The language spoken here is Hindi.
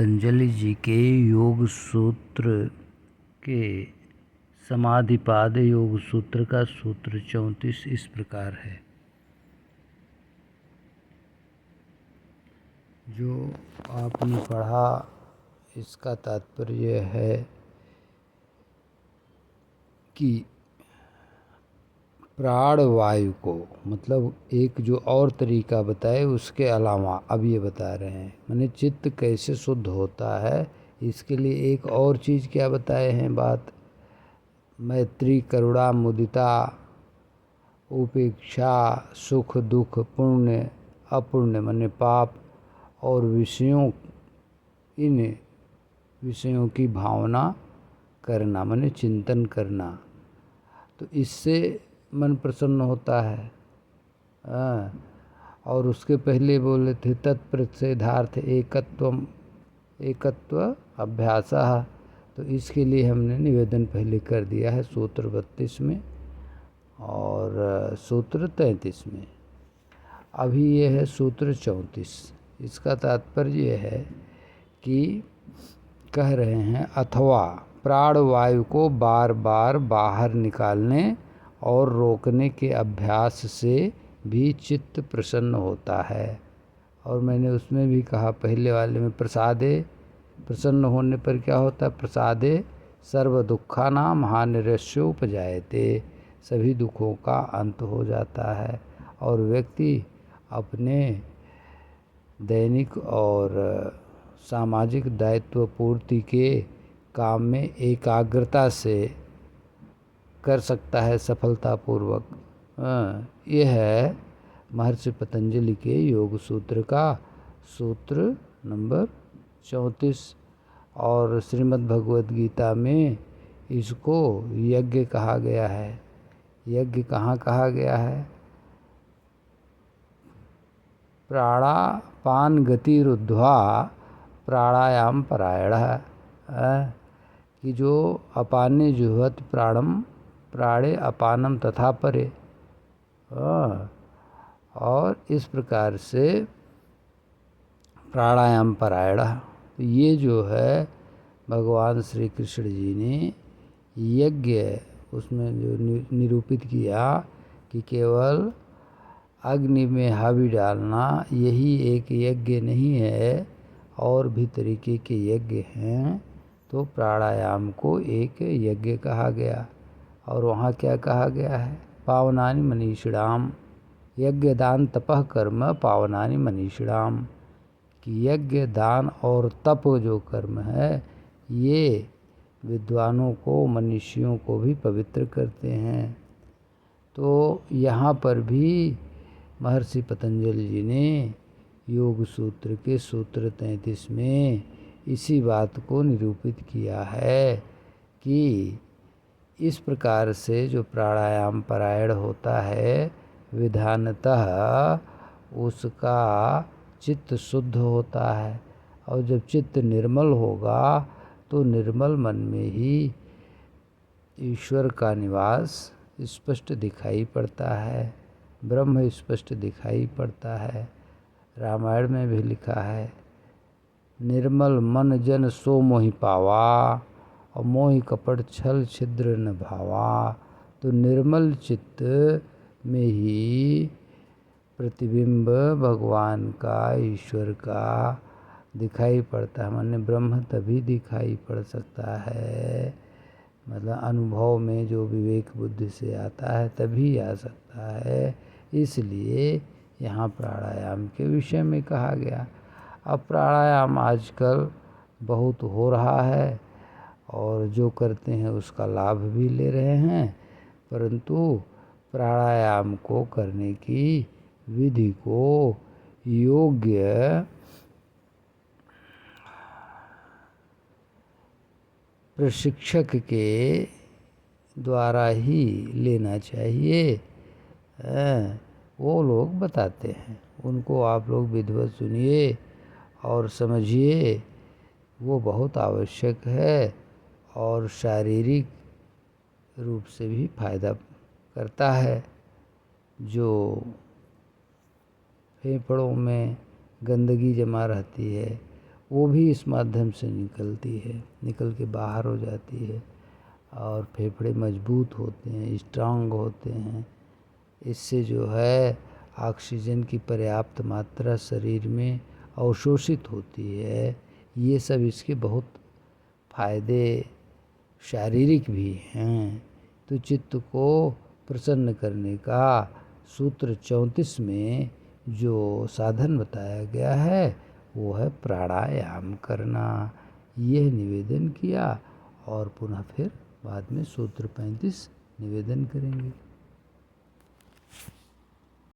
पतंजलि जी के योग सूत्र के समाधिपाद योग सूत्र का सूत्र 34 इस प्रकार है। जो आपने पढ़ा इसका तात्पर्य है कि प्राण वायु को, मतलब एक जो और तरीका बताए उसके अलावा अब ये बता रहे हैं, माने चित्त कैसे शुद्ध होता है इसके लिए एक और चीज़ क्या बताए हैं बात। मैत्री, करुणा, मुदिता, उपेक्षा, सुख दुख, पुण्य अपुण्य माने पाप और इन विषयों की भावना करना माने चिंतन करना, तो इससे मन प्रसन्न होता है। और उसके पहले बोले थे तत्प्रत्येधार्थ एकत्व अभ्यासः, तो इसके लिए हमने निवेदन पहले कर दिया है सूत्र 32 में और सूत्र 33 में। अभी ये है सूत्र 34। इसका तात्पर्य है कि कह रहे हैं अथवा प्राण वायु को बार बार बाहर निकालने और रोकने के अभ्यास से भी चित्त प्रसन्न होता है। और मैंने उसमें भी कहा पहले वाले में प्रसादे, प्रसन्न होने पर क्या होता है, प्रसादे सर्व दुखानां हानिरस्योपजायते, सभी दुखों का अंत हो जाता है और व्यक्ति अपने दैनिक और सामाजिक दायित्व पूर्ति के काम में एकाग्रता से कर सकता है सफलतापूर्वक। यह है महर्षि पतंजलि के योग सूत्र का सूत्र नंबर 34। और श्रीमद् भगवद गीता में इसको यज्ञ कहा गया है। यज्ञ कहाँ कहा गया है? प्राणापान गतिरुद्ध्वा प्राणायाम परायणः, कि जो अपाने जुहत प्राणम प्राणे अपानम तथा परे। और इस प्रकार से प्राणायाम परायणः, तो ये जो है भगवान श्री कृष्ण जी ने यज्ञ उसमें जो निरूपित किया कि केवल अग्नि में हावी डालना यही एक यज्ञ नहीं है, और भी तरीके के यज्ञ हैं, तो प्राणायाम को एक यज्ञ कहा गया। और वहाँ क्या कहा गया है? पावनानि मनीषिणाम, यज्ञ दान तपः कर्म पावनानि मनीषिणाम, कि यज्ञ दान और तप जो कर्म है ये विद्वानों को, मनुष्यों को भी पवित्र करते हैं। तो यहाँ पर भी महर्षि पतंजलि जी ने योग सूत्र के सूत्र 33 में इसी बात को निरूपित किया है कि इस प्रकार से जो प्राणायाम परायण होता है विधानतः उसका चित्त शुद्ध होता है। और जब चित्त निर्मल होगा तो निर्मल मन में ही ईश्वर का निवास स्पष्ट दिखाई पड़ता है, ब्रह्म स्पष्ट दिखाई पड़ता है। रामायण में भी लिखा है निर्मल मन जन सो मोहि पावा, और मोहि कपट छल छिद्र न भावा। तो निर्मल चित्त में ही प्रतिबिंब भगवान का, ईश्वर का दिखाई पड़ता है। माने ब्रह्म तभी दिखाई पड़ सकता है, मतलब अनुभव में जो विवेक बुद्धि से आता है तभी आ सकता है। इसलिए यहाँ प्राणायाम के विषय में कहा गया। अब प्राणायाम आजकल बहुत हो रहा है और जो करते हैं उसका लाभ भी ले रहे हैं, परंतु प्राणायाम को करने की विधि को योग्य प्रशिक्षक के द्वारा ही लेना चाहिए। वो लोग बताते हैं, उनको आप लोग विधिवत सुनिए और समझिए, वो बहुत आवश्यक है और शारीरिक रूप से भी फायदा करता है। जो फेफड़ों में गंदगी जमा रहती है वो भी इस माध्यम से निकलती है, निकल के बाहर हो जाती है और फेफड़े मजबूत होते हैं, स्ट्रांग होते हैं। इससे जो है ऑक्सीजन की पर्याप्त मात्रा शरीर में अवशोषित होती है। ये सब इसके बहुत फायदे शारीरिक भी हैं। तो चित्त को प्रसन्न करने का सूत्र 34 में जो साधन बताया गया है वो है प्राणायाम करना। यह निवेदन किया और पुनः फिर बाद में सूत्र 35 निवेदन करेंगे।